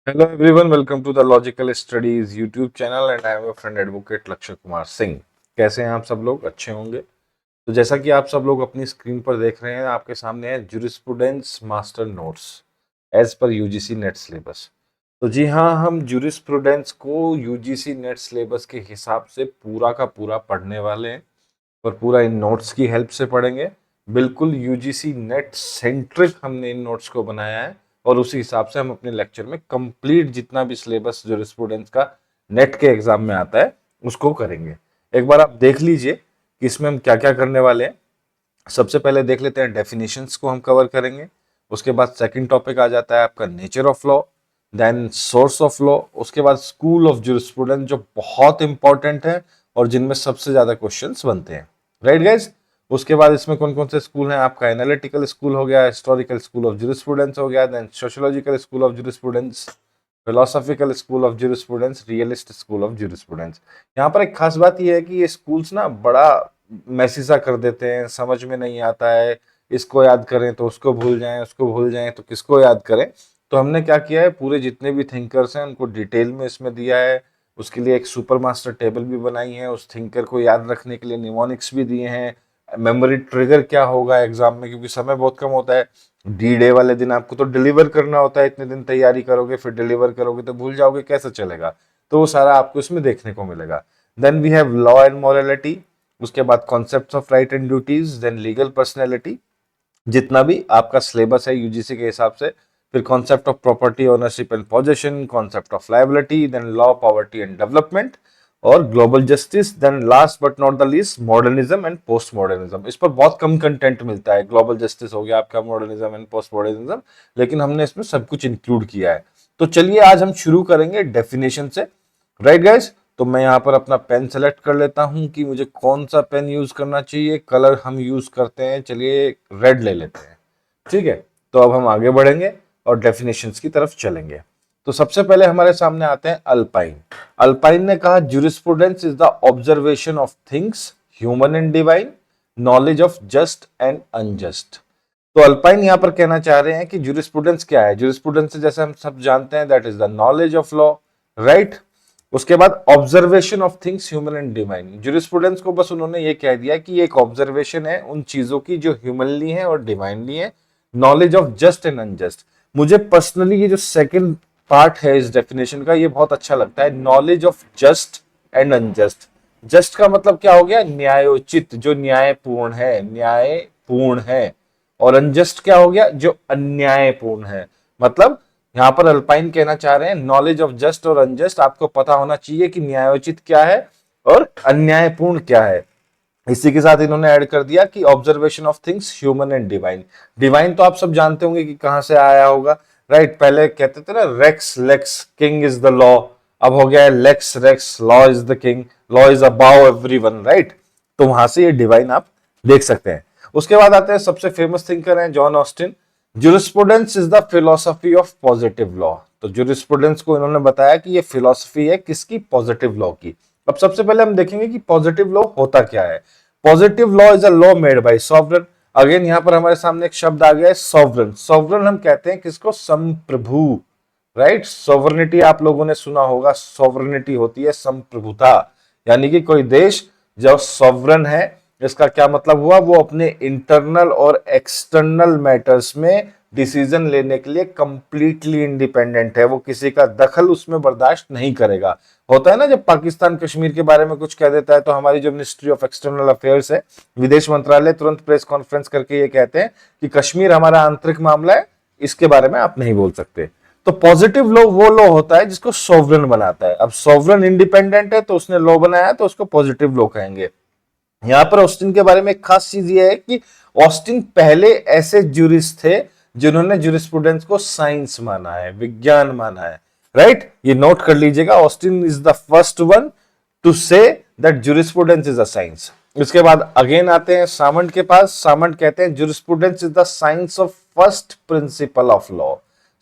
Hello everyone, welcome to the Logical Studies YouTube channel and I am your friend advocate लक्ष्य कुमार सिंह। कैसे हैं आप सब लोग? अच्छे होंगे। तो जैसा कि आप सब लोग अपनी स्क्रीन पर देख रहे हैं, आपके सामने है jurisprudence master notes as per UGC NET syllabus. तो जी हाँ, हम जूरिस्प्रूडेंस को यूजीसी नेट सिलेबस के हिसाब से पूरा का पूरा पढ़ने वाले हैं और पूरा इन नोट्स की हेल्प से पढ़ेंगे। बिल्कुल यूजीसी नेट सेंट्रिक हमने इन नोट्स को बनाया है और उसी हिसाब से हम अपने लेक्चर में कंप्लीट जितना भी सिलेबस जूरिस्प्रूडेंस का नेट के एग्जाम में आता है उसको करेंगे। एक बार आप देख लीजिए कि इसमें हम क्या क्या करने वाले हैं। सबसे पहले देख लेते हैं डेफिनेशंस को हम कवर करेंगे। उसके बाद सेकंड टॉपिक आ जाता है आपका nature of law, then source of law, उसके बाद स्कूल ऑफ जूरिस्प्रूडेंस जो बहुत इंपॉर्टेंट है और जिनमें सबसे ज्यादा क्वेश्चंस बनते हैं। Right guys? उसके बाद इसमें कौन कौन से स्कूल हैं? आपका एनालिटिकल स्कूल हो गया, हिस्टोरिकल स्कूल ऑफ जूरिस्प्रूडेंस हो गया, then sociological school of jurisprudence, philosophical school of jurisprudence, realist school of jurisprudence. यहाँ पर एक खास बात यह है कि ये स्कूल्स ना बड़ा मैसी सा कर देते हैं, समझ में नहीं आता है। इसको याद करें तो उसको भूल जाएं, उसको भूल जाएं तो किसको याद करें। तो हमने क्या किया है, पूरे जितने भी थिंकर्स हैं उनको डिटेल में इसमें दिया है। उसके लिए एक सुपर मास्टर टेबल भी बनाई है, उस थिंकर को याद रखने के लिए निमोनिक्स भी दिए हैं। मेमोरी ट्रिगर क्या होगा एग्जाम में, क्योंकि समय बहुत कम होता है। डी डे वाले दिन आपको तो डिलीवर करना होता है, इतने दिन तैयारी करोगे फिर डिलीवर करोगे तो भूल जाओगे, कैसे चलेगा। तो वो सारा आपको इसमें देखने को मिलेगा। Then we have law and morality, उसके बाद concepts of right and duties, then legal personality, जितना भी आपका सिलेबस है यूजीसी के हिसाब से। फिर concept of property ownership and possession, concept of liability, then law, poverty and development और global justice, then last but not the least modernism and post modernism. इस पर बहुत कम कंटेंट मिलता है, ग्लोबल जस्टिस हो गया आपका, मॉडर्निज्म एंड पोस्ट मॉडर्निज्म, लेकिन हमने इसमें सब कुछ इंक्लूड किया है। तो चलिए आज हम शुरू करेंगे डेफिनेशन से। Right guys? तो मैं यहाँ पर अपना पेन सेलेक्ट कर लेता हूँ कि मुझे कौन सा पेन यूज करना चाहिए। कलर हम यूज करते हैं, चलिए रेड ले लेते हैं। ठीक है, तो अब हम आगे बढ़ेंगे और डेफिनेशंस की तरफ चलेंगे। तो सबसे पहले हमारे सामने आते हैं अल्पाइन। अल्पाइन ने कहा jurisprudence is the observation of things human and divine, knowledge of just and unjust. तो अल्पाइन यहां पर कहना चाह रहे हैं कि जूरिस्प्रूडेंस क्या है। जूरिस्प्रूडेंस से जैसे हम सब जानते हैं that is the knowledge of law, right. उसके बाद observation of things human and divine. Jurisprudence को बस उन्होंने ये कह दिया कि एक ऑब्जर्वेशन है उन चीजों की जो ह्यूमनली है और डिवाइनली है। Knowledge of just and unjust, मुझे पर्सनली ये जो सेकंड पार्ट है इस डेफिनेशन का ये बहुत अच्छा लगता है। Knowledge of just and unjust. Just का मतलब क्या हो गया? न्यायोचित, जो न्यायपूर्ण है, न्यायपूर्ण है। और अनजस्ट क्या हो गया? जो अन्यायपूर्ण है। मतलब यहां पर अल्पाइन कहना चाह रहे हैं नॉलेज ऑफ जस्ट और अनजस्ट, आपको पता होना चाहिए कि न्यायोचित क्या है और अन्यायपूर्ण क्या है। इसी के साथ इन्होंने ऐड कर दिया कि observation of things human and divine. Divine तो आप सब जानते होंगे कि कहां से आया होगा, राइट। पहले कहते थे ना rex lex king is the law, अब हो गया है lex rex law is the king, law is about everyone, right. तो वहां से ये डिवाइन आप देख सकते हैं। उसके बाद आते हैं सबसे फेमस थिंकर हैं John Austin. Jurisprudence is the philosophy of positive law. तो जूरिस्प्रूडेंस को इन्होंने बताया कि ये फिलोसफी है किसकी? पॉजिटिव लॉ की। अब सबसे पहले हम देखेंगे कि पॉजिटिव लॉ होता क्या है। Positive law is a law made bye sovereign. Again यहां पर हमारे सामने एक शब्द आ गया है सॉवरन। सॉवरन हम कहते हैं किसको? संप्रभु, राइट। सॉवरनिटी आप लोगों ने सुना होगा, सॉवरनिटी होती है संप्रभुता, यानी कि कोई देश जो सॉवरन है, इसका क्या मतलब हुआ? वो अपने इंटरनल और एक्सटर्नल मैटर्स में डिसीजन लेने के लिए कंप्लीटली इंडिपेंडेंट है, वो किसी का दखल उसमें बर्दाश्त नहीं करेगा। होता है ना, जब पाकिस्तान कश्मीर के बारे में कुछ कह देता है तो हमारी जो मिनिस्ट्री ऑफ एक्सटर्नल अफेयर्स है, विदेश मंत्रालय, तुरंत प्रेस कॉन्फ्रेंस करके ये कहते हैं कि कश्मीर हमारा आंतरिक मामला है, इसके बारे में आप नहीं बोल सकते। तो पॉजिटिव लॉ वो लॉ होता है जिसको सॉवरन बनाता है। अब सॉवरन इंडिपेंडेंट है तो उसने लॉ बनाया तो उसको पॉजिटिव लॉ कहेंगे। यहां पर ऑस्टिन के बारे में एक खास चीज ये है कि ऑस्टिन पहले ऐसे ज्यूरिस्ट थे जिन्होंने ज्यूरिस्प्रूडेंस को साइंस माना है, विज्ञान माना है, राइट। ये नोट कर लीजिएगा, Austin is the first one two say that jurisprudence is a science. इसके बाद अगेन आते हैं सामंट के पास। सामंट कहते हैं jurisprudence is the science of first principle of law.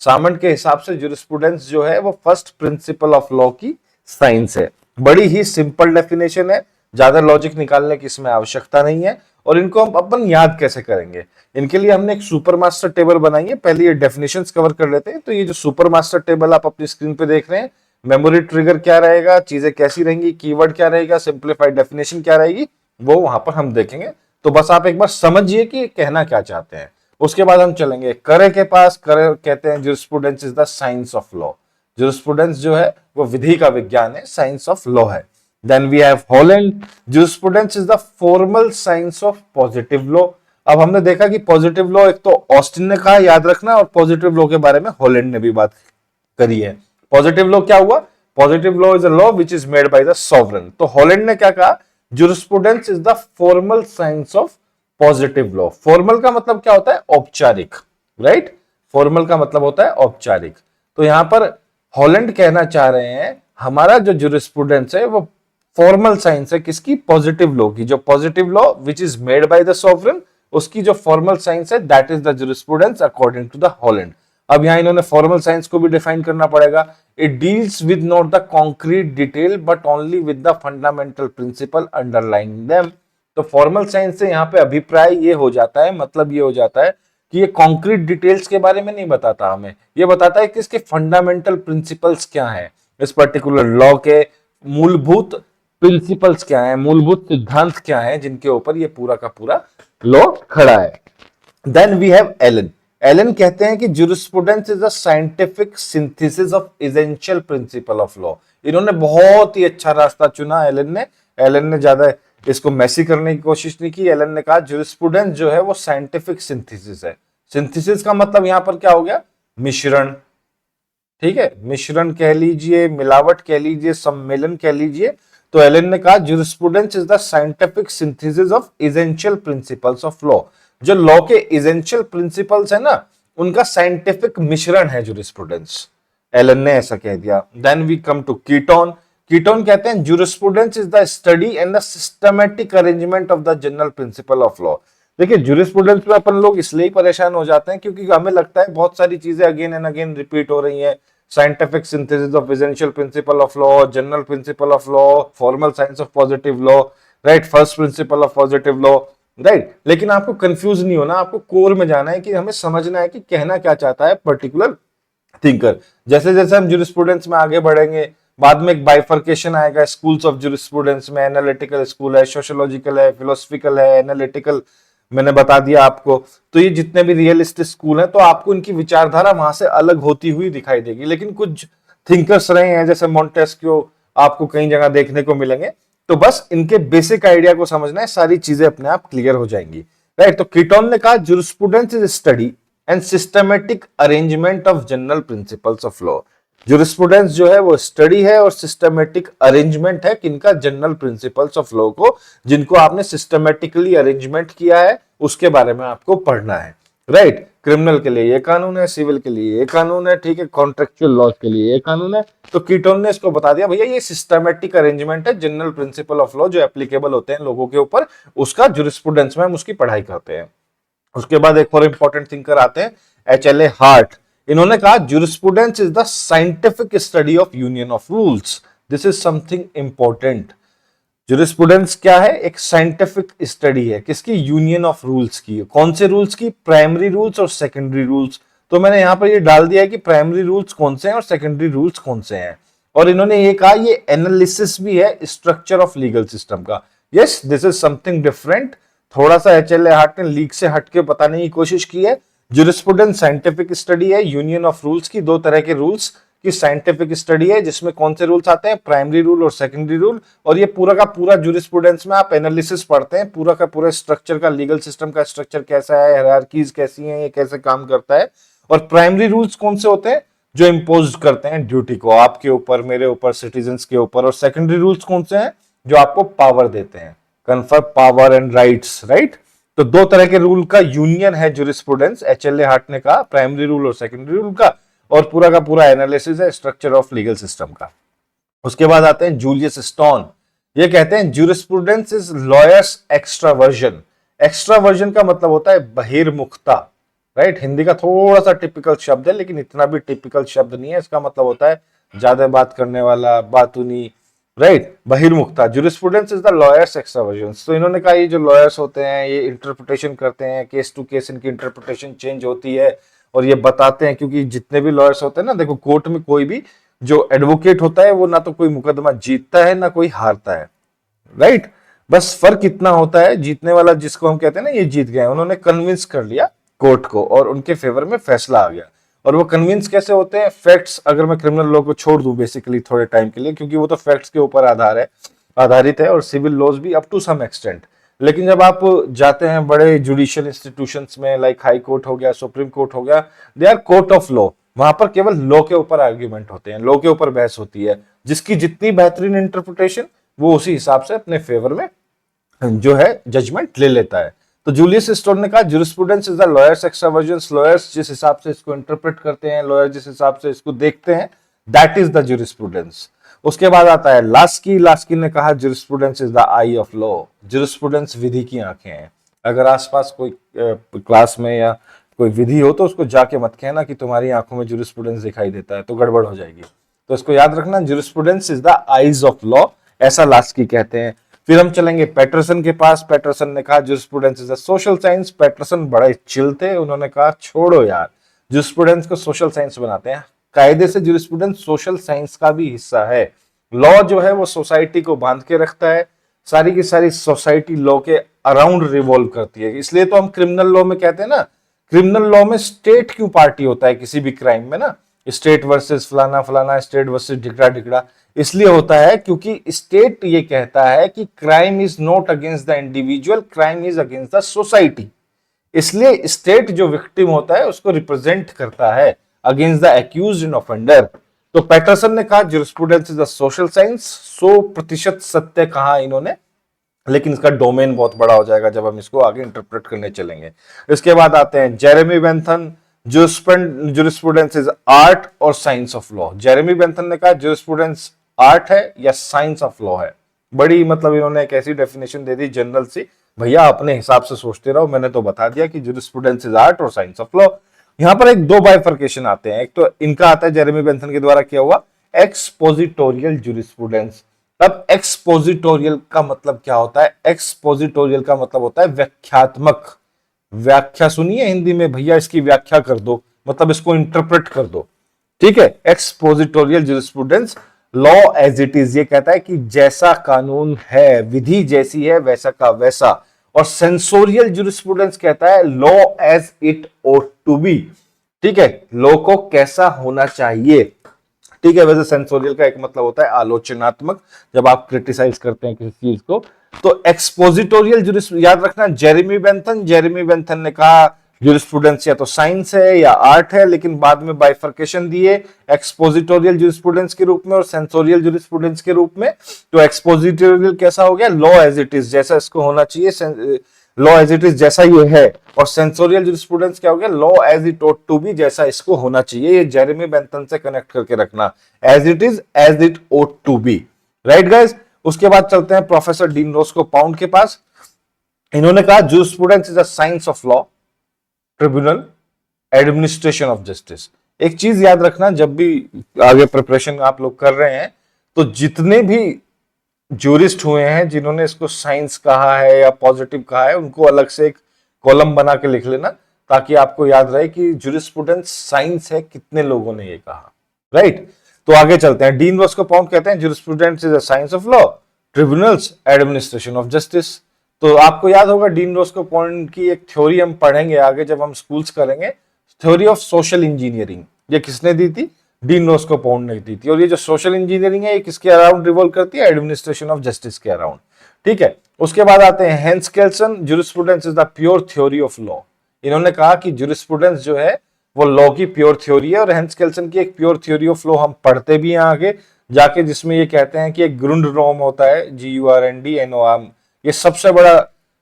Salmond के हिसाब से ज्यूरिस्प्रूडेंस जो है वो फर्स्ट प्रिंसिपल ऑफ लॉ की साइंस है। बड़ी ही सिंपल डेफिनेशन है, ज्यादा लॉजिक निकालने की इसमें आवश्यकता नहीं है। और इनको हम अपन याद कैसे करेंगे। इनके लिए हमने एक सुपर मास्टर टेबल बनाई है। पहले ये डेफिनेशंस कवर कर लेते हैं। तो ये जो सुपर मास्टर टेबल आप अपनी स्क्रीन पे देख रहे हैं, मेमोरी ट्रिगर क्या रहेगा, चीजें कैसी रहेंगी, कीवर्ड क्या रहेगा, सिंप्लीफाइड डेफिनेशन क्या रहेगी, वो वहां पर हम देखेंगे। तो बस आप एक बार समझिए कि कहना क्या चाहते हैं। उसके बाद हम चलेंगे करे के पास। करे कहते हैं jurisprudence is the science of law. Jurisprudence जो है वो विधि का विज्ञान है, साइंस ऑफ लॉ है। Then we have Holland. Jurisprudence is the formal science of positive law. अब हमने देखा कि पॉजिटिव लॉ एक तो ऑस्टिन ने कहा याद रखना, और पॉजिटिव लॉ के बारे में हॉलैंड ने भी बात करी है। पॉजिटिव लॉ क्या हुआ? Positive law is a law which is made by the sovereign. तो हॉलैंड ने क्या कहा? Jurisprudence is the formal science of positive law. Formal का मतलब क्या होता है? औपचारिक, राइट? फॉर्मल का मतलब होता है औपचारिक। तो यहां पर हॉलैंड कहना चाह रहे हैं हमारा जो जुरिस्प्रूडेंस है वो फॉर्मल साइंस है किसकी? पॉजिटिव लॉ की। जो positive law which is made by the sovereign, उसकी जो फॉर्मल साइंस है that is the jurisprudence according to the Holland. अब यहां इन्होंने फॉर्मल साइंस को भी डिफाइन करना पड़ेगा। It deals with not the concrete detail but only with the fundamental principle underlying them. तो फॉर्मल साइंस से यहाँ पे अभिप्राय ये हो जाता है, मतलब ये हो जाता है कि ये कॉन्क्रीट डिटेल्स के बारे में नहीं बताता हमें, ये बताता है कि इसके फंडामेंटल प्रिंसिपल्स क्या हैं, इस पर्टिकुलर लॉ के मूलभूत प्रिंसिपल्स क्या हैं, मूलभूत सिद्धांत क्या हैं, जिनके ऊपर ये पूरा का पूरा लॉ खड़ा है। Then we have Allen. Allen कहते हैं कि jurisprudence is a scientific synthesis of essential principle of law. इन्होंने बहुत ही अच्छा रास्ता चुना एलन ने। एलन ने ज्यादा इसको मैसी करने की कोशिश नहीं की। एलन ने कहा जुरिस्प्रूडेंस जो है वो साइंटिफिक सिंथेसिस है। सिंथेसिस का मतलब यहां पर क्या हो गया? मिश्रण, ठीक है? मिश्रण कह लीजिए, मिलावट कह लीजिए, सम्मेलन कह लीजिए। तो एलन ने कहा jurisprudence is the scientific synthesis of essential principles of law. जो लॉ के एसेंशियल प्रिंसिपल्स है ना, उनका साइंटिफिक मिश्रण है जुरिस्प्रूडेंस। एलन ने ऐसा कह दिया। Then we come to Keeton. Keeton कहते हैं jurisprudence is the study and the systematic arrangement of the general principle of law. देखिए जुरिस्प्रूडेंस में अपन लोग इसलिए ही परेशान हो जाते हैं क्योंकि हमें लगता है बहुत सारी चीजें अगेन एंड अगेन रिपीट हो रही हैं। Scientific synthesis of essential principle of law, general principle of law, formal science of positive law, right, first principle of positive law, right. लेकिन आपको कंफ्यूज नहीं होना, आपको कोर में जाना है कि हमें समझना है कि कहना क्या चाहता है पर्टिकुलर थिंकर। जैसे जैसे हम जुरिस्प्रूडेंस में आगे बढ़ेंगे, बाद में एक बाइफर्केशन आएगा स्कूल्स ऑफ जुरिस्प्रूडेंस में। एनालिटिकल स्कूल है, सोशियोलॉजिकल है, फिलोसफिकल है, एनालिटिकल मैंने बता दिया आपको। तो ये जितने भी रियलिस्टिक स्कूल हैं, तो आपको इनकी विचारधारा वहां से अलग होती हुई दिखाई देगी। लेकिन कुछ थिंकर्स रहे हैं जैसे मॉन्टेस्क्यू, आपको कई जगह देखने को मिलेंगे। तो बस इनके बेसिक आइडिया को समझना है, सारी चीजें अपने आप क्लियर हो जाएंगी, राइट। तो कीटोन ने कहा jurisprudence is study and systematic arrangement of general principles of law. Jurisprudence जो है वो स्टडी है और सिस्टमेटिक अरेंजमेंट है किनका? जनरल प्रिंसिपल्स ऑफ लॉ को, जिनको आपने सिस्टमेटिकली अरेंजमेंट किया है उसके बारे में आपको पढ़ना है, राइट। क्रिमिनल के लिए ये कानून है, सिविल के लिए ये कानून है, ठीक है, कॉन्ट्रेक्चुअल लॉज के लिए ये कानून है। तो कीटोन ने इसको बता दिया भैया ये सिस्टमेटिक अरेंजमेंट है, जनरल प्रिंसिपल ऑफ लॉ जो एप्लीकेबल होते हैं लोगों के ऊपर, उसका जुरिस्प्रूडेंस में हम उसकी पढ़ाई करते हैं। उसके बाद एक और इंपॉर्टेंट थिंकर आते हैं एचएलए हार्ट। इन्होंने कहा jurisprudence is the scientific study of union of rules. This is something important. Jurisprudence क्या है? एक साइंटिफिक स्टडी है किसकी? यूनियन ऑफ रूल्स की। कौन से रूल्स की? प्राइमरी रूल्स और सेकेंडरी रूल्स। तो मैंने यहां पर ये डाल दिया है कि प्राइमरी रूल्स कौन से हैं और सेकेंडरी रूल्स कौन से हैं। और इन्होंने ये कहा ये एनालिसिस भी है स्ट्रक्चर ऑफ लीगल सिस्टम का। Yes, this is something different. थोड़ा सा एचएलए हार्ट ने लीग से हटके बताने की कोशिश की है। जुरिस्प्रूडेंस साइंटिफिक स्टडी है यूनियन ऑफ रूल्स की, दो तरह के रूल्स की साइंटिफिक स्टडी है, जिसमें कौन से रूल्स आते हैं? प्राइमरी रूल और सेकेंडरी रूल। और ये पूरा का पूरा जुरिस्प्रूडेंस में आप एनालिसिस पढ़ते हैं, पूरा का पूरा स्ट्रक्चर का, लीगल सिस्टम का स्ट्रक्चर कैसा है, हायरार्कीज कैसी हैं, ये कैसे काम करता है। और प्राइमरी रूल्स कौन से होते हैं? जो इम्पोज करते हैं ड्यूटी को आपके ऊपर, मेरे ऊपर, सिटीजन्स के ऊपर। और सेकेंडरी रूल्स कौन से हैं? जो आपको पावर देते हैं, confer power and rights, right. तो दो तरह के रूल का यूनियन है जुरिस्प्रूडेंस, एचएलए हार्ट ने कहा, प्राइमरी रूल और सेकेंडरी रूल का। और पूरा का पूरा एनालिसिस है स्ट्रक्चर ऑफ लीगल सिस्टम का। उसके बाद आते हैं जूलियस स्टोन। ये कहते हैं jurisprudence is lawyers extraversion. Extraversion का मतलब होता है बहिर्मुखता, राइट। हिंदी का थोड़ा सा टिपिकल शब्द है, लेकिन इतना भी टिपिकल शब्द नहीं है। इसका मतलब होता है ज्यादा बात करने वाला, बातूनी, राइट, बहिर्मुखता। Jurisprudence is the lawyer's extraversions. तो इन्होंने कहा ये जो लॉयर्स होते हैं ये इंटरप्रिटेशन करते हैं, केस टू केस इनकी इंटरप्रिटेशन चेंज होती है और ये बताते हैं, क्योंकि जितने भी लॉयर्स होते हैं ना, देखो कोर्ट में कोई भी जो एडवोकेट होता है वो ना तो कोई मुकदमा जीतता है ना कोई हारता है, राइट। बस फर्क इतना होता है, जीतने वाला जिसको हम कहते हैं ना ये जीत गए, उन्होंने कन्विंस कर लिया कोर्ट को और उनके फेवर में फैसला आ गया। और वो कन्विंस कैसे होते हैं, फैक्ट्स, अगर मैं क्रिमिनल लॉ को छोड़ दूं बेसिकली थोड़े टाइम के लिए, क्योंकि वो तो फैक्ट्स के ऊपर आधारित है और सिविल लॉज भी अप टू सम एक्सटेंट। लेकिन जब आप जाते हैं बड़े जुडिशियल इंस्टीट्यूशंस में, लाइक हाई कोर्ट हो गया, सुप्रीम कोर्ट हो गया, they are court of law. वहां पर केवल लॉ के ऊपर आर्ग्यूमेंट होते हैं, लॉ के ऊपर बहस होती है, जिसकी जितनी बेहतरीन इंटरप्रिटेशन वो उसी हिसाब से अपने फेवर में जो है जजमेंट ले लेता है। तो जूलियस स्टोर ने कहा jurisprudence is the lawyer's extraversions. Lawyers जिस हिसाब से इसको इंटरप्रेट करते हैं, लॉयर जिस हिसाब से इसको देखते हैं, दैट इज द जुरिस्प्रूडेंस। उसके बाद आता है लास्की। लास्की ने कहा jurisprudence is the eye of law. Jurisprudence विधि की आंखें हैं। अगर आसपास कोई क्लास में या कोई विधि हो तो उसको जाके मत कहना कि तुम्हारी आंखों में जुरिस्प्रूडेंस दिखाई देता है, तो गड़बड़ हो जाएगी। तो इसको याद रखना, jurisprudence is the eyes of law, ऐसा लास्की कहते हैं। फिर हम चलेंगे पैटरसन के पास। पैटरसन ने कहा jurisprudence is a social science. Paterson बड़े चिल थे, उन्होंने कहा छोड़ो यार, जुरिस्प्रूडेंस को सोशल साइंस बनाते हैं। कायदे से जुरिस्प्रूडेंस सोशल साइंस का भी हिस्सा है। लॉ जो है वो सोसाइटी को बांध के रखता है, सारी की सारी सोसाइटी लॉ के अराउंड रिवॉल्व करती है। इसलिए तो हम क्रिमिनल लॉ में कहते हैं ना, क्रिमिनल लॉ में स्टेट क्यों पार्टी होता है किसी भी क्राइम में ना, स्टेट वर्सेस फलाना फलाना, स्टेट वर्सेस ढिकड़ा ढिकड़ा, इसलिए होता है क्योंकि स्टेट ये कहता है कि crime is not against the individual, crime is against the society. इसलिए स्टेट जो विक्टिम होता है उसको रिप्रेजेंट करता है against the accused and offender. तो पैटरसन ने कहा jurisprudence is a social science. 100% सत्य कहा इन्होंने, लेकिन इसका डोमेन बहुत बड़ा हो जाएगा जब हम इसको आगे इंटरप्रेट करने चलेंगे। इसके बाद आते हैं Jeremy Bentham. Jurisprudence is art और science of law. Jeremy Bentham ने कहा जुरिस्प्रूडेंस आर्ट है या साइंस ऑफ लॉ है। बड़ी मतलब इन्होंने एक ऐसी डेफिनेशन दे दी जनरल सी, भैया अपने हिसाब से सोचते रहो, मैंने तो बता दिया कि जुरिस्प्रूडेंस इज आर्ट और साइंस ऑफ लॉ। यहां पर एक दो बाइफर्केशन आते हैं। एक तो इनका आता है जेरेमी बेंथन के द्वारा किया हुआ एक्सपोजिटोरियल जुरिस्प्रूडेंस। अब एक्सपोजिटोरियल का मतलब क्या होता है? एक्सपोजिटोरियल का मतलब होता है व्याख्यात्मक। व्याख्या सुनिए हिंदी में, भैया इसकी व्याख्या कर दो, मतलब इसको इंटरप्रेट कर दो, ठीक है। Expository jurisprudence, law as it is, ये कहता है कि जैसा कानून है, विधि जैसी है वैसा का वैसा। और सेंसोरियल जुरिस्प्रूडेंस कहता है law as it ought to be, ठीक है, लॉ को कैसा होना चाहिए, ठीक है। वैसे सेंसोरियल का एक मतलब होता है आलोचनात्मक, जब आप क्रिटिसाइज करते हैं किसी चीज को। तो एक्सपोजिटोरियल जुरिस, याद रखना जेरेमी बेंथन ने कहा जुरिस्प्रूडेंस या तो साइंस है या आर्ट है, लेकिन बाद में बाइफर्केशन दिए एक्सपोजिटोरियल जुरिस्प्रूडेंस के रूप में और सेंसोरियल जुरिस्प्रूडेंस के रूप में। तो एक्सपोजिटोरियल कैसा हो गया? लॉ एज इट इज, जैसा इसको होना चाहिए, लॉ एज इट इज जैसा ये है। और सेंसोरियल जुरिस्प्रूडेंस क्या हो गया? Law as it ought to be, जैसा इसको होना चाहिए। ये जेरेमी बेंथन से कनेक्ट करके रखना, as it is as it ought to be, right guys. उसके बाद चलते हैं प्रोफेसर डीन रोस्को पाउंड के पास। इन्होंने कहा jurisprudence is a science of law, tribunal, administration of justice. एक चीज याद रखना, जब भी आगे प्रिपरेशन आप लोग कर रहे हैं तो जितने भी जूरिस्ट हुए हैं जिन्होंने इसको साइंस कहा है या पॉजिटिव कहा है, उनको अलग से एक कॉलम बना के लिख लेना, ताकि आपको याद रहे कि जुरिस्प्रूडेंस साइंस है, कितने लोगों ने ये कहा, राइट। तो आगे चलते हैं। डीन रोस्को पाउंड कहते हैं jurisprudence is a science of law, tribunals, administration of justice. तो आपको याद होगा डीन रोस्को पाउंड की एक थ्योरी हम पढ़ेंगे आगे जब हम स्कूल्स करेंगे, थ्योरी ऑफ सोशल इंजीनियरिंग। ये किसने दी थी? डीन रोस्को पाउंड ने दी थी। और ये जो सोशल इंजीनियरिंग है ये किसके अराउंड रिवॉल्व करती है? एडमिनिस्ट्रेशन ऑफ जस्टिस के अराउंड, ठीक है। उसके बाद आते हैं Hans Kelsen. Jurisprudence is the pure theory of law. इन्होंने कहा कि जुरिस्प्रूडेंस जो है वो लॉ की प्योर थ्योरी है। और हेंस केल्सन की एक प्योर थ्योरी ऑफ लॉ हम पढ़ते भी हैं आगे जाके, जिसमें ये कहते हैं कि एक ग्रुंड नॉर्म होता है, GURNDNORM, ये सबसे बड़ा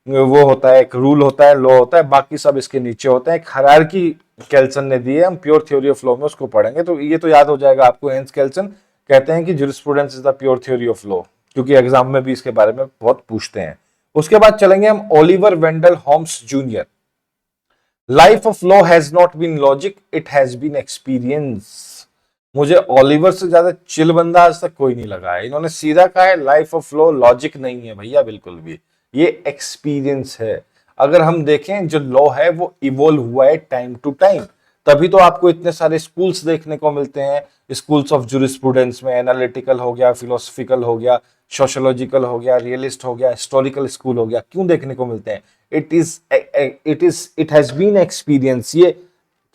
वो होता है, एक रूल होता है, लॉ होता है, बाकी सब इसके नीचे होते हैं। एक हायरार्की केल्सन ने दी है, हम प्योर थ्योरी ऑफ लॉ में उसको पढ़ेंगे। तो ये तो याद हो जाएगा आपको, हेंस केल्सन कहते हैं कि jurisprudence is the pure theory of law, क्योंकि एग्जाम में भी इसके बारे में बहुत पूछते हैं। उसके बाद चलेंगे हम Oliver Wendell Holmes Junior. Life of law has not been logic, it has been experience. मुझे ओलिवर से ज्यादा चिल बंदा आज तक कोई नहीं लगा है। इन्होंने सीधा कहा है लाइफ ऑफ लॉ लॉजिक नहीं है भैया, बिल्कुल भी, ये एक्सपीरियंस है। अगर हम देखें जो लॉ है वो इवोल्व हुआ है टाइम टू टाइम, तभी तो आपको इतने सारे स्कूल्स देखने को मिलते हैं। स्कूल्स ऑफ जूरिस्प्रूडेंस में एनालिटिकल हो गया, फिलोसफिकल हो गया, सोशियोलॉजिकल हो गया, रियलिस्ट हो गया, हिस्टोरिकल स्कूल हो गया, क्यों देखने को मिलते हैं? It has been experience. ये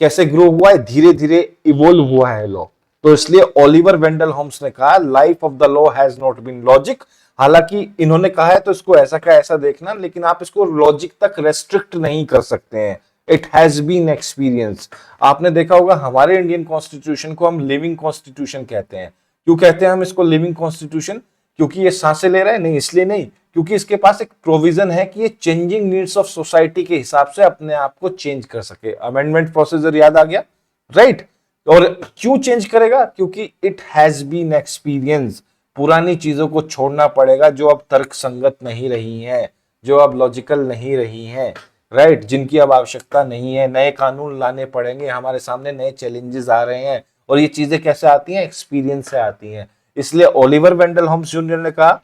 कैसे ग्रो हुआ है? धीरे धीरे इवोल्व हुआ है लॉ। तो इसलिए ओलिवर वेंडल होम्स ने कहा life of the law has not been logic. हालांकि इन्होंने कहा है तो इसको ऐसा का ऐसा देखना, लेकिन आप इसको लॉजिक तक रेस्ट्रिक्ट नहीं कर सकते हैं। It has been experience. आपने देखा होगा हमारे इंडियन कॉन्स्टिट्यूशन को हम लिविंग कॉन्स्टिट्यूशन कहते हैं। क्यों कहते हैं हम इसको लिविंग कॉन्स्टिट्यूशन? क्योंकि ये सांसें ले रहा है? नहीं, इसलिए नहीं, क्योंकि इसके पास एक प्रोविजन है कि ये चेंजिंग नीड्स ऑफ सोसाइटी के हिसाब से अपने आप को चेंज कर सके। अमेंडमेंट प्रोसीजर याद आ गया, राइट? और क्यों चेंज करेगा? क्योंकि इट हैज बीन एक्सपीरियंस। पुरानी चीजों को छोड़ना पड़ेगा जो अब तर्क संगत नहीं रही हैं, जो अब लॉजिकल नहीं रही हैं, राइट, जिनकी अब आवश्यकता नहीं है। नए कानून लाने पड़ेंगे, हमारे सामने नए चैलेंजेस आ रहे हैं, और ये चीजें कैसे आती हैं? एक्सपीरियंस से आती हैं। इसलिए ओलिवर वेंडल होम्स जूनियर ने कहा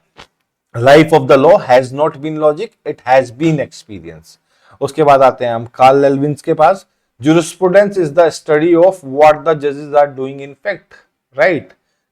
life of the law has not been logic, it has been experience. उसके बाद आते हैं हम कार्ल लेविन्स के पास। jurisprudence is the study of what the जजेस are doing in fact, right?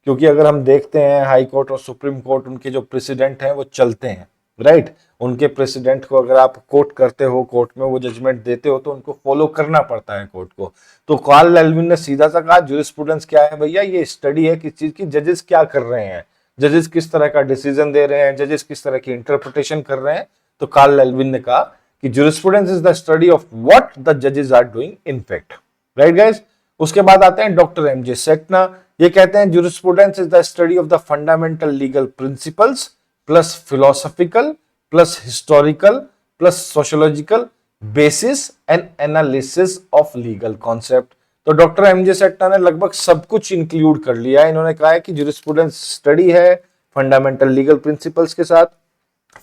क्योंकि अगर हम देखते हैं हाई कोर्ट और सुप्रीम कोर्ट, उनके जो प्रेसिडेंट हैं वो चलते हैं, राइट? उनके प्रेसिडेंट को अगर आप कोर्ट करते हो, कोर्ट में वो जजमेंट देते हो, तो उनको फॉलो करना पड़ता है कोर्ट को। तो कार्ल लेविन ने सीधा सा कहा jurisprudence क्या है भैया? ये स्टडी है किस चीज की, जजेस क्या कर रहे हैं, जजेस किस तरह का डिसीजन दे रहे हैं, जजेस किस तरह की इंटरप्रिटेशन कर रहे हैं। तो कार्ल लेविन ने कहा कि jurisprudence is the study of what the जजेस are doing in fact, right guys? उसके बाद आते हैं डॉक्टर एमजे सेटना। ये कहते हैं jurisprudence is the study of the fundamental legal principles plus philosophical plus historical plus sociological basis and analysis of legal concept. तो doctor MJ सेट्टा ने लगभग सब कुछ इंक्लूड कर लिया है। इन्होंने कहा है कि jurisprudence स्टडी है फंडामेंटल लीगल प्रिंसिपल्स के साथ,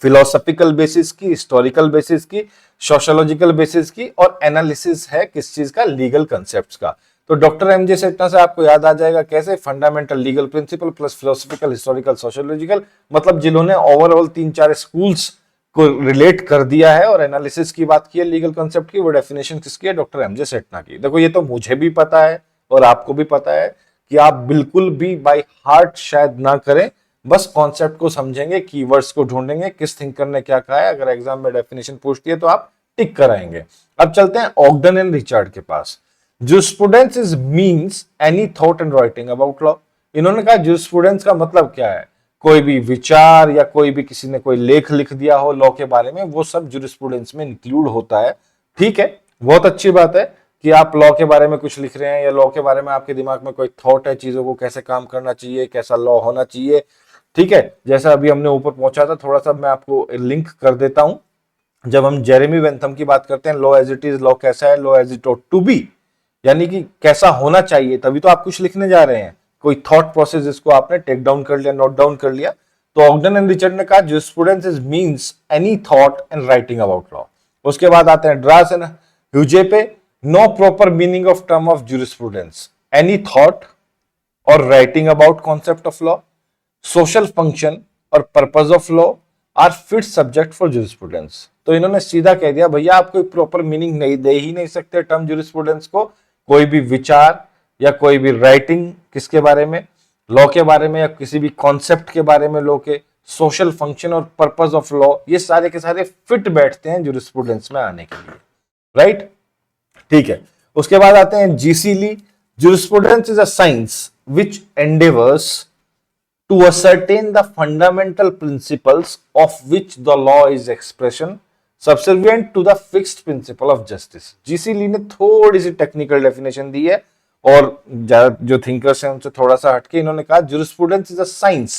फिलोसॉफिकल बेसिस की, हिस्टोरिकल बेसिस की, सोशियोलॉजिकल बेसिस की, और एनालिसिस है किस चीज का? लीगल कंसेप्ट्स का। तो डॉक्टर एमजे सेट्टा से आपको याद आ जाएगा कैसे? Fundamental legal principal plus philosophical, historical, sociological, मतलब जिन्होंने ओवरऑल 3-4 स्कूल्स को रिलेट कर दिया है और एनालिसिस की बात की है लीगल कंसेप्ट की, वो डेफिनेशन किसकी है? डॉक्टर एमजे सेट्टा की। देखो ये तो मुझे भी पता है और आपको भी पता है कि आप बिल्कुल भी बाय हार्ट शायद ना करें, बस कॉन्सेप्ट को समझेंगे, कीवर्ड्स को ढूंढेंगे, किस थिंकर ने क्या कहा है। अगर एग्जाम में डेफिनेशन पूछती है तो आप टिक कराएंगे। अब चलते हैं ऑगडन एंड रिचर्ड के पास। jurisprudence is means any thought and writing about law. इन्होंने कहा jurisprudence का मतलब क्या है? कोई भी विचार या कोई भी किसी ने कोई लेख लिख दिया हो लॉ के बारे में, वो सब jurisprudence में इंक्लूड होता है। ठीक है, बहुत अच्छी बात है कि आप लॉ के बारे में कुछ लिख रहे हैं, या लॉ के बारे में आपके दिमाग में कोई थॉट है, चीजों को कैसे काम करना चाहिए, कैसा लॉ होना चाहिए। ठीक है, जैसा अभी हमने ऊपर पहुंचा था, थोड़ा सा मैं आपको लिंक कर देता हूं। जब हम जेरेमी बेंथम की बात करते हैं, law as it is, law कैसा है, law as it ought to be, यानी कि कैसा होना चाहिए, तभी तो आप कुछ लिखने जा रहे हैं। कोई थॉट प्रोसेस जिसको आपने टेक डाउन कर लिया, नोट डाउन कर लिया। तो ऑगडन एंड रिचर्ड ने कहा jurisprudence is means any thought and writing about law. उसके बाद आते हैं Dias and Hughes. No proper meaning of term of jurisprudence, any thought और writing about concept of law, social function और purpose of law are fit subject for jurisprudence। तो इन्होंने सीधा कह दिया भैया आप कोई प्रॉपर मीनिंग नहीं दे ही नहीं सकते टर्म jurisprudence को। कोई भी विचार या कोई भी राइटिंग किसके बारे में? लॉ के बारे में, या किसी भी कॉन्सेप्ट के बारे में, लॉ के सोशल फंक्शन और पर्पज ऑफ लॉ, ये सारे के सारे फिट बैठते हैं jurisprudence में आने के लिए, राइट? ठीक है, उसके बाद आते हैं G C Lee. jurisprudence is a science which endeavours to ascertain the fundamental principles of which the law is expression subservient to the fixed principle of justice। G C Lee ने थोड़ी सी टेक्निकल डेफिनेशन दी है, और जो थिंकर्स हैं उनसे थोड़ा सा हटके इन्होंने कहा jurisprudence is a science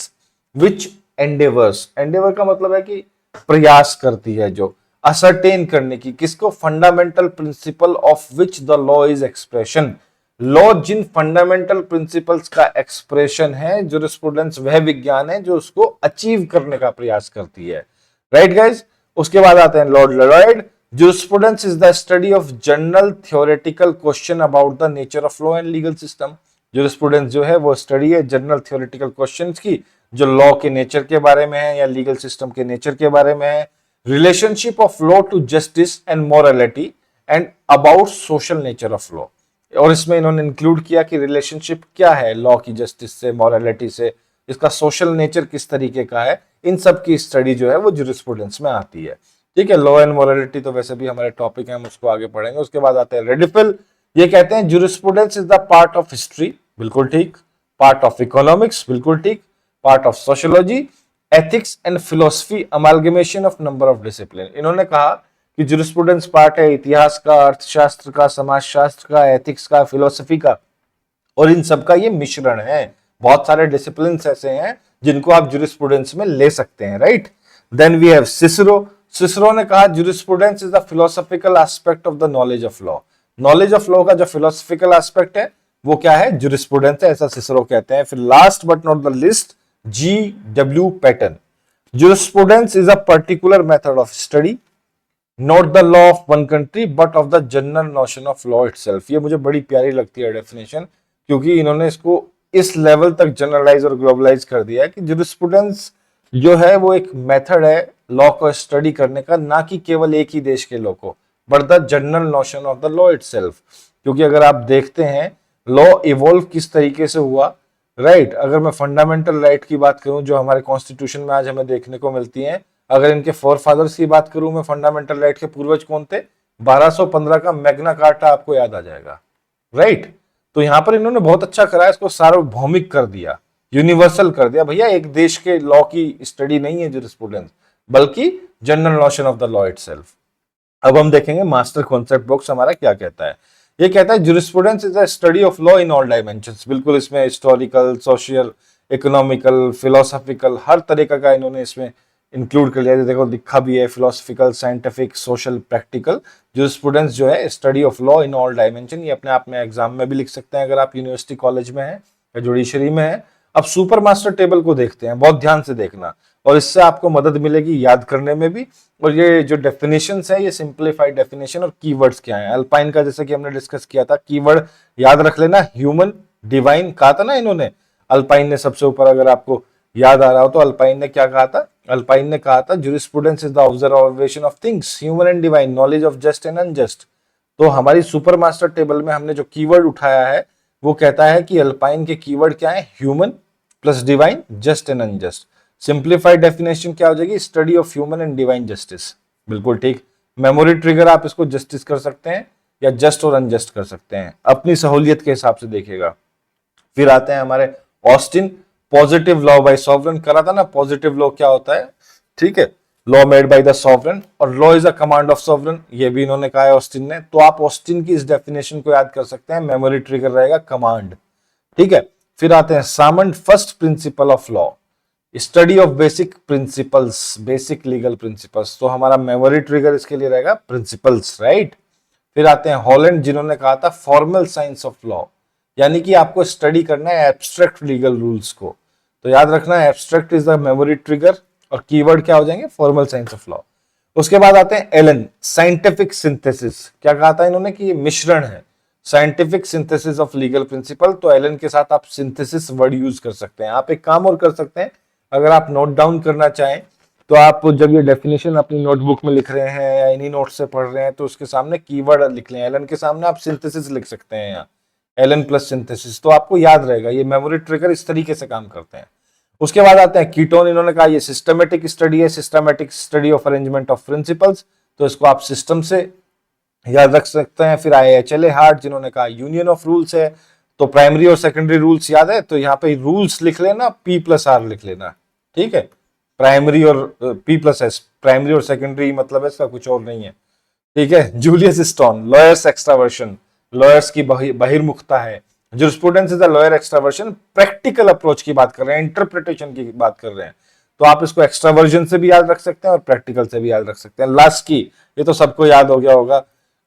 which endeavors, endeavor का मतलब है कि प्रयास करती है, जो असरटेन करने की, किसको? Fundamental principle of which the law is expression. Law जिन फंडामेंटल प्रिंसिपल्स का एक्सप्रेशन है, jurisprudence वह विज्ञान है जो उसको अचीव करने का प्रयास करती है, राइट गाइज? उसके बाद आते हैं Lord Lloyd. jurisprudence is the study of general theoretical question about the nature of law and legal system. Jurisprudence जो है वो स्टडी है जनरल थ्योरेटिकल क्वेश्चंस की, जो लॉ के नेचर के बारे में है या लीगल सिस्टम के नेचर के बारे में है, relationship of law to justice and morality and about social nature of law. और इसमें इन्होंने इंक्लूड किया कि रिलेशनशिप क्या है लॉ की जस्टिस से, मोरालिटी से, इसका सोशल नेचर किस तरीके का है, इन सब की स्टडी जो है वो जुरिस्प्रूडेंस में आती है। ठीक है, लॉ एंड मोरालिटी तो वैसे भी हमारे टॉपिक है, हम उसको आगे पढ़ेंगे। उसके बाद आते हैं रेडिफिल, ये कहते हैं jurisprudence is the part of history, बिल्कुल ठीक, पार्ट ऑफ इकोनॉमिक्स, बिल्कुल ठीक, part of sociology, ethics and philosophy, amalgamation of number of discipline. इन्होंने कहा कि जुरिस्प्रूडेंस पार्ट है इतिहास का, अर्थशास्त्र का, समाजशास्त्र का, एथिक्स का, फिलोसफी का, और इन सब का ये मिश्रण है। बहुत सारे डिसिप्लिन ऐसे हैं जिनको आप जुरिस्प्रूडेंस में ले सकते हैं, right. Then we have Cicero. Cicero ने कहा jurisprudence is the philosophical aspect of the knowledge of law. Knowledge of law का जो फिलोसॉफिकल एस्पेक्ट है वो क्या है, जुरिस्प्रूडेंस है, ऐसा सिसरो कहते हैं। फिर last but not the list, ji W pattern. Jurisprudence is a particular method of study, not the law of one country but of the general notion of law itself. ये मुझे बड़ी प्यारी लगती है डेफिनेशन, क्योंकि इन्होंने इसको इस लेवल तक जनरलाइज और ग्लोबलाइज कर दिया है कि जुरिस्प्रूडेंस जो है वो एक मेथड है लॉ को स्टडी करने का, ना कि केवल एक ही देश के लॉ को, but the general notion of the law itself. क्योंकि अगर आप देखते हैं लॉ इवॉल्व किस तरीके से हुआ, राइट। अगर मैं फंडामेंटल राइट की बात करूं जो हमारे कॉन्स्टिट्यूशन में आज हमें देखने को मिलती हैं, अगर इनके फोर फादर्स की बात करूं मैं, फंडामेंटल राइट के पूर्वज कौन थे, 1215 का मैग्ना कार्टा आपको याद आ जाएगा, राइट। तो यहां पर इन्होंने बहुत अच्छा करा, इसको सार्वभौमिक कर दिया, यूनिवर्सल कर दिया। भैया एक देश के लॉ की स्टडी नहीं है जुरिस्प्रूडेंस, बल्कि general notion of the law itself. अब हम देखेंगे मास्टर कॉन्सेप्ट बॉक्स हमारा क्या कहता है। ये कहता है jurisprudence is a study of law in all dimensions. बिल्कुल इसमें हिस्टोरिकल, सोशल, इकोनॉमिकल, फिलोसॉफिकल, हर तरीका का इन्होंने इसमें इंक्लूड कर लिया। देखो लिखा भी है, philosophical, scientific, social, practical. Jurisprudence जो है study of law in all dimension. ये अपने आप में एग्जाम में भी लिख सकते हैं अगर आप यूनिवर्सिटी कॉलेज में है या जुडिशरी में है। अब सुपर मास्टर टेबल को देखते हैं, बहुत ध्यान से देखना, और इससे आपको मदद मिलेगी याद करने में भी। और ये जो डेफिनेशंस है, ये सिंप्लीफाइड डेफिनेशन और कीवर्ड्स क्या है। अल्पाइन का जैसे कि हमने डिस्कस किया था, कीवर्ड याद रख लेना, ह्यूमन, डिवाइन कहा था ना इन्होंने। अल्पाइन ने सबसे ऊपर, अगर आपको याद आ रहा हो तो, अल्पाइन ने क्या कहा था, अल्पाइन ने कहा था jurisprudence is the observation of things, human and divine, knowledge of just and unjust. तो हमारी सुपर मास्टर टेबल में हमने जो कीवर्ड उठाया है वो कहता है कि अल्पाइन के कीवर्ड क्या है, human plus divine, just and unjust. Simplified definition क्या हो जाएगी, study of human and divine justice, बिल्कुल ठीक। मेमोरी ट्रिगर आप इसको जस्टिस कर सकते हैं या जस्ट और अनजस्ट कर सकते हैं, अपनी सहूलियत के हिसाब से देखिएगा। फिर आते हैं हमारे Austin, positive law by sovereign. करा था ना पॉजिटिव लॉ क्या होता है, ठीक है, law made by the sovereign, और law is a command of sovereign, ये भी इन्होंने कहा है ऑस्टिन ने। तो आप ऑस्टिन की इस डेफिनेशन को याद कर सकते हैं, मेमोरी ट्रिगर रहेगा कमांड, ठीक है। फिर आते हैं Salmond, first principle of law, study of basic principles, basic legal principles. तो हमारा मेमोरी ट्रिगर इसके लिए रहेगा प्रिंसिपल्स, राइट। फिर आते हैं हॉलैंड, जिन्होंने कहा था फॉर्मल साइंस ऑफ लॉ, यानी कि आपको स्टडी करना है एब्स्ट्रैक्ट लीगल रूल्स को। तो याद रखना है abstract is the memory trigger, और कीवर्ड क्या हो जाएंगे, फॉर्मल साइंस ऑफ लॉ। उसके बाद आते हैं एलन, साइंटिफिक सिंथेसिस। क्या कहा था इन्होंने कि ये मिश्रण है, scientific synthesis of legal principal. तो एलन के साथ आप सिंथेसिस वर्ड यूज कर सकते हैं। आप एक काम और कर सकते हैं, अगर आप नोट डाउन करना चाहें तो आप जब ये डेफिनेशन अपनी नोटबुक में लिख रहे हैं या इन्हीं नोट से पढ़ रहे हैं तो उसके सामने कीवर्ड लिख लें, एलन के सामने आप सिंथेसिस लिख सकते हैं यहाँ, एलन प्लस सिंथेसिस, तो आपको याद रहेगा। ये मेमोरी ट्रिगर इस तरीके से काम करते हैं। उसके बाद आते हैं कीटोन, इन्होंने कहा ये सिस्टमेटिक स्टडी है, systematic study of arrangement of principles, तो इसको आप सिस्टम से याद रख सकते हैं। फिर आए एचएलए हार्ट, जिन्होंने कहा यूनियन ऑफ रूल्स है, तो प्राइमरी और सेकेंडरी रूल्स याद है, तो यहाँ पे रूल्स लिख लेना, पी प्लस आर लिख लेना, ठीक है। प्राइमरी और पी प्लस एस, प्राइमरी और सेकेंडरी मतलब है इसका, कुछ और नहीं है, ठीक है। Julius Stone, lawyers extraversion, lawyers की बहिर्मुखता है। Jurisprudence is a lawyer extraversion, practical approach की बात कर रहे हैं, इंटरप्रिटेशन की बात कर रहे हैं, तो आप इसको एक्सट्रावर्जन से भी याद रख सकते हैं और प्रैक्टिकल से भी याद रख सकते हैं। लास्ट की, ये तो सबको याद हो गया होगा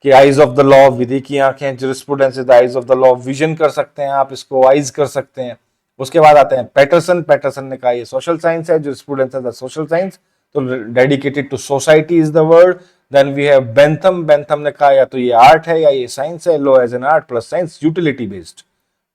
कि आइज ऑफ द लॉ, विधि की आंखें, jurisprudence is the eyes of the law, vision कर सकते हैं आप इसको, आइज कर सकते हैं। उसके बाद आते हैं पैटरसन, पैटरसन ने कहा ये सोशल साइंस है, jurisprudence is the social science, तो dedicated to society is the word. Then we have Bentham, Bentham ने कहा या तो ये आर्ट है या ये साइंस है, law as an art plus science, utility based,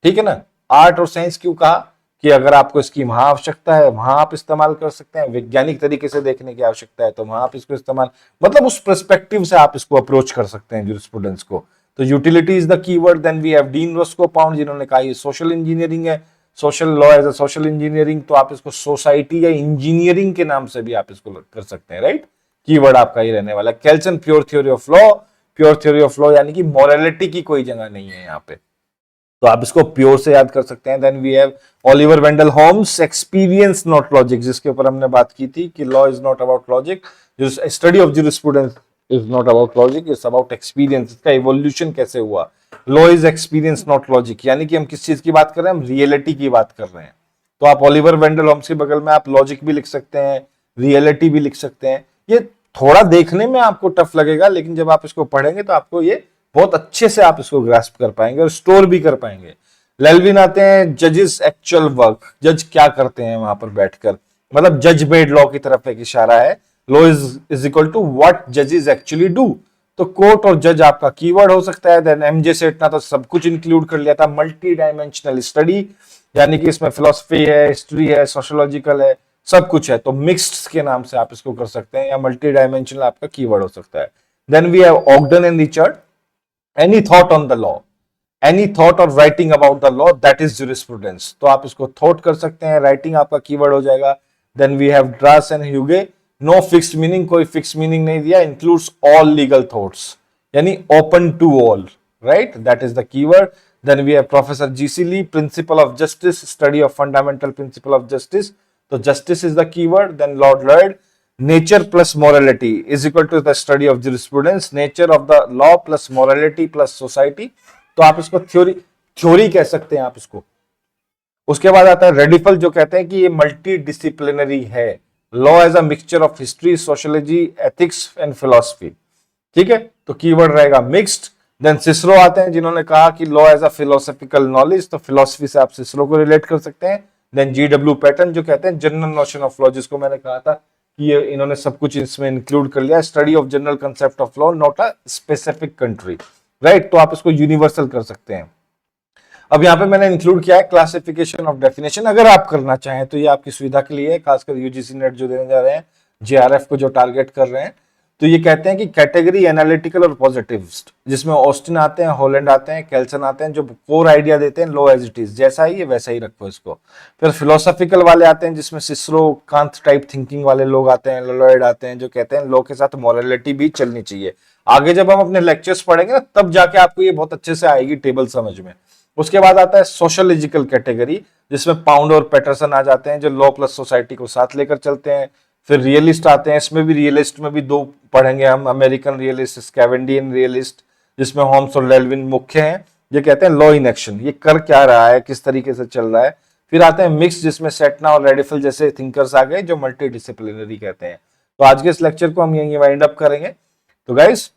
ठीक है ना। आर्ट और साइंस क्यों कहा कि अगर आपको इसकी वहां आवश्यकता है वहां आप इस्तेमाल कर सकते हैं, वैज्ञानिक तरीके से देखने की आवश्यकता है तो वहां आप इसको इस्तेमाल, मतलब उस पर्सपेक्टिव से आप इसको अप्रोच कर सकते हैं जूरिस्प्रूडेंस को। तो utility is the keyword. Then we have Dean Roscoe Pound, जिन्होंने कहा ये सोशल इंजीनियरिंग है, social law as a social engineering, तो आप इसको सोसाइटी या इंजीनियरिंग के नाम से भी आप इसको कर सकते हैं, राइट। कीवर्ड आपका ही रहने वाला। Kelsen pure theory of law, pure theory of law यानी कि मोरालिटी की कोई जगह नहीं है यहाँ पे, तो आप इसको प्योर से याद कर सकते हैं। Then we have Oliver Wendell Holmes, experience not logic, जिसके ऊपर हमने बात की थी कि law is not about logic, study of jurisprudence is not about logic, it's about experience. इसका इवोल्यूशन कैसे हुआ, law is experience not logic, यानी कि हम किस चीज की बात कर रहे हैं, हम रियलिटी की बात कर रहे हैं। तो आप ओलिवर वेंडल होम्स के बगल में आप लॉजिक भी लिख सकते हैं, रियलिटी भी लिख सकते हैं। ये थोड़ा देखने में आपको टफ लगेगा, लेकिन जब आप इसको पढ़ेंगे तो आपको ये बहुत अच्छे से आप इसको ग्रास्प कर पाएंगे और स्टोर भी कर पाएंगे। लेल्विन आते हैं, जजेस एक्चुअल वर्क, जज क्या करते हैं वहां पर बैठकर, मतलब जज मेड लॉ की तरफ एक इशारा है। Law is equal to what जजेस एक्चुअली डू, तो कोर्ट और जज आपका कीवर्ड हो सकता है। देन एमजे सेठ ने तो सब कुछ इंक्लूड कर लिया था, मल्टी डायमेंशनल स्टडी, यानी कि इसमें फिलोसफी है, हिस्ट्री है, सोशियोलॉजिकल है, सब कुछ है। तो मिक्स्ड के नाम से आप इसको कर सकते हैं, या मल्टी डायमेंशनल आपका कीवर्ड हो सकता है। Then we have Ogden and Richard, any thought on the law, any thought और writing about the law, that is jurisprudence. तो आप इसको थॉट कर सकते हैं, राइटिंग आपका कीवर्ड हो जाएगा। Then we have Dias and Hughes, no fixed meaning, कोई फिक्स मीनिंग नहीं दिया, इंक्लूड्स ऑल लीगल थॉट्स, यानी open to all, right, that is the keyword. Then we have professor G C Lee, principle of justice, study of fundamental principle of justice, तो justice is the keyword. Then Lord Lloyd, nature plus morality is equal to the study of jurisprudence, nature of the law plus morality plus society, तो आप इसको theory कह सकते हैं आप इसको। उसके बाद आता है रेडिफल, जो कहते हैं कि ये मल्टी डिसिप्लिनरी है, law as a mixture of history, sociology, ethics and philosophy, ठीक है, तो कीवर्ड रहेगा मिक्स्ड। देन सिसरो आते हैं, जिन्होंने कहा कि law as a philosophical knowledge, तो फिलोसफी से आप सिसरो को रिलेट कर सकते हैं। देन जीडब्ल्यू पैटर्न, जो कहते हैं जनरल नोशन ऑफ लॉ, जिसको मैंने कहा था कि ये इन्होंने सब कुछ इसमें इंक्लूड कर लिया, study of general concept of law, not a specific country, right, तो आप इसको यूनिवर्सल कर सकते हैं। अब यहाँ पे मैंने इंक्लूड किया है क्लासिफिकेशन ऑफ डेफिनेशन, अगर आप करना चाहें तो ये आपकी सुविधा के लिए है, खासकर यूजीसी नेट जो देने जा रहे हैं, जेआरएफ को जो टारगेट कर रहे हैं। तो ये कहते हैं कि कैटेगरी एनालिटिकल और पॉजिटिविस्ट, जिसमें ऑस्टिन आते हैं, हॉलैंड आते हैं, केल्सन आते हैं, जो कोर आइडिया देते हैं लो एज इट इज, जैसा ही है वैसा ही रखो इसको। फिर फिलोसॉफिकल वाले आते हैं, जिसमें सिसरो कांत टाइप थिंकिंग वाले लोग आते हैं, लॉयड आते हैं, जो कहते हैं लॉ के साथ मोरालिटी भी चलनी चाहिए। आगे जब हम अपने लेक्चर्स पढ़ेंगे ना, तब जाके आपको ये बहुत अच्छे से आएगी टेबल समझ में। उसके बाद आता है सोशोलॉजिकल कैटेगरी, जिसमें पाउंड और पैटरसन आ जाते हैं, जो लॉ प्लस सोसाइटी को साथ लेकर चलते हैं। फिर रियलिस्ट आते हैं, इसमें भी रियलिस्ट में भी दो पढ़ेंगे हम, अमेरिकन रियलिस्ट, स्कैवेंडियन रियलिस्ट, जिसमें होम्स और लेल्विन मुख्य हैं। ये कहते हैं लॉ इन एक्शन, ये कर क्या रहा है, किस तरीके से चल रहा है। फिर आते हैं मिक्स, जिसमें सेटना और रेडिफल जैसे थिंकर्स आ गए, जो मल्टी डिसिप्लिनरी कहते हैं। तो आज के इस लेक्चर को हम यहीं वाइंड अप करेंगे। तो गाइस,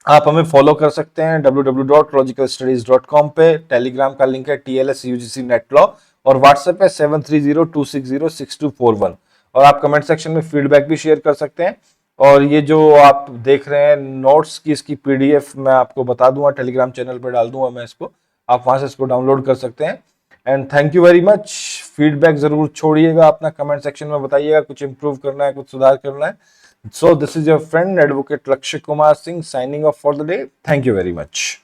आप हमें फॉलो कर सकते हैं www.logicalstudies.com पे, टेलीग्राम का लिंक है TLS UGC नेट लॉ, और व्हाट्सएप है 7302606241, और आप कमेंट सेक्शन में फीडबैक भी शेयर कर सकते हैं। और ये जो आप देख रहे हैं नोट्स की, इसकी PDF मैं आपको बता दूंगा, टेलीग्राम चैनल पर डाल दूंगा मैं इसको, आप वहां से इसको डाउनलोड कर सकते हैं। And thank you very much. Feedback जरूर छोड़िएगा, अपना कमेंट सेक्शन में बताइएगा, कुछ इंप्रूव करना है, कुछ सुधार करना है। So this is your friend Advocate Lakshya Kumar Singh signing off for the day. Thank you very much.